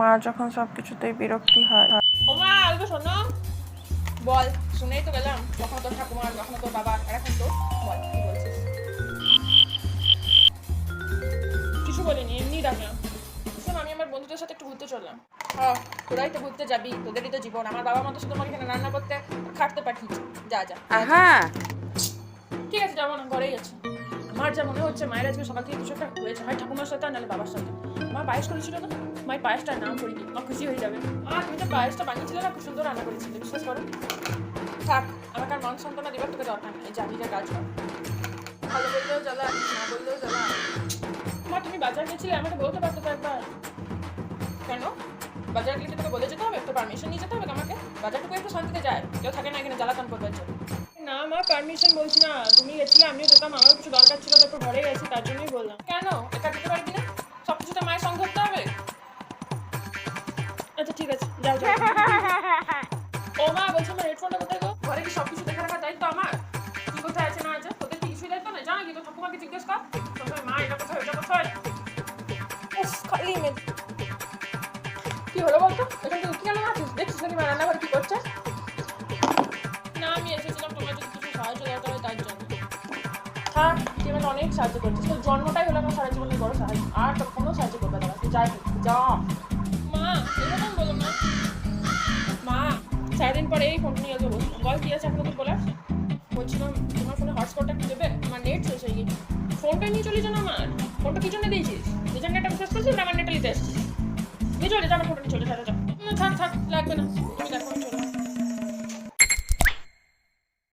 মার যখন সবকিছুতেই বিরক্তি হয়। ও মা আলগো শোনো, বল। শুনেই তো গেলাম, কখনো তোর ঠাকুমা, কখনো তোর বাবা, আর এখন তো বল কি বলছিস। কিছু বলিনি, এমনি ডাকলাম। শোন, আমি আমার বন্ধুদের সাথে একটু ঘুরতে চললাম। তোরাই তো ঘুরতে যাবি, তোদেরই তো জীবন। আমার বাবা মা তো শুধু আমাকে এখানে রান্না করতে খাটতে পাঠিয়েছে। যা যা। হ্যাঁ ঠিক আছে, যাবো না, ঘরেই আছে। আমার যা মনে হচ্ছে মায়ের আজকে সকাল থেকে কিছু একটা হয়েছে, হয় ঠাকুমার সাথে আর নাহলে বাবার সাথে। মা পায়েস করেছিল না, মায়ের পায়েসটার নাম করিনি, মা খুশি হয়ে যাবে। তুমি তো পায়েসটা বানিয়েছিলে না, খুব সুন্দর রান্না করেছিলে, বিশ্বাস করো। থাক, আমাকে আর মান সান্ত্বনা দিবার তোকে দরকার নেই, যা নিজের কাজ কর। ভালো বললেও জ্বালা, না বললেও জ্বালা। মা তুমি বাজার গেছিলে, আমাকে বলতে পারতো তো একবার। কেন বাজার গেলে তোকে বলে যেতে হবে? তো পারমিশন নিয়ে যেতে হবে আমাকে? বাজারটুকু একটু শান্তিতে যায়, কেউ থাকে না এখানে জ্বালাতন করবার জন্য। না মা, পারমিশন বলছি না, তুমি গেছিলে, আমিও যেতাম, আমারও কিছু দরকার ছিল, তারপর ঘরে গেছি, তার জন্যই বললাম। কেন একা যেতে পারবি না? সব কিছুতে মায়ের সঙ্গ ধরতে হবে? আচ্ছা ঠিক আছে, যাও যাও। ও মা, বলছি আমার হেডফোনটা কোথায় গো? ঘরে কি সবকিছু দেখে রাখার দায়িত্ব আমার? কি কোথায় আছে না আছে? তোদের কি কিছুই দায়িত্ব না? জানা কি তোর ঠাকুমাকে জিজ্ঞেস কর। কোথায় মা, এটা কোথায়, ওটা কোথায়? উফ, খালি মেয়ে। কি হলো বলতো? এখান থেকে কেন আছিস? দেখছিস নাকি মা রান্নাঘরে কি করছে? না, আমি এসেছিলাম তোমার যদি কিছু সাহায্য দরকার হয় তার জন্য। হ্যাঁ, তুই আমাকে অনেক সাহায্য করছিস, তোর জন্মটাই হলো আমার সারা জীবনের বড় সাহায্য, আর তোর কোনো সাহায্য করবে না। তুই যাই যা। মা এরকম বলো না। মা সারাদিন পরে এই ফোনটা নিয়ে আসবো, বসবো। বল কি আছে এখন তোর বলার? বলছিলাম তোমার ফোনে হটস্পটটা একটু দেবে, আমার নেট শেষ হয়ে গেছে। ফোনটা নিয়ে চলে যান আমার। ফোনটা কি জন্য দিয়েছিস? নিজের নেটটা শেষ করছিস না আমার নেটটা নিতে এসেছিস? নিয়ে চলে যা, আমার ফোনটা নিয়ে চলে যা। থাক থাক, লাগবে না, তুমি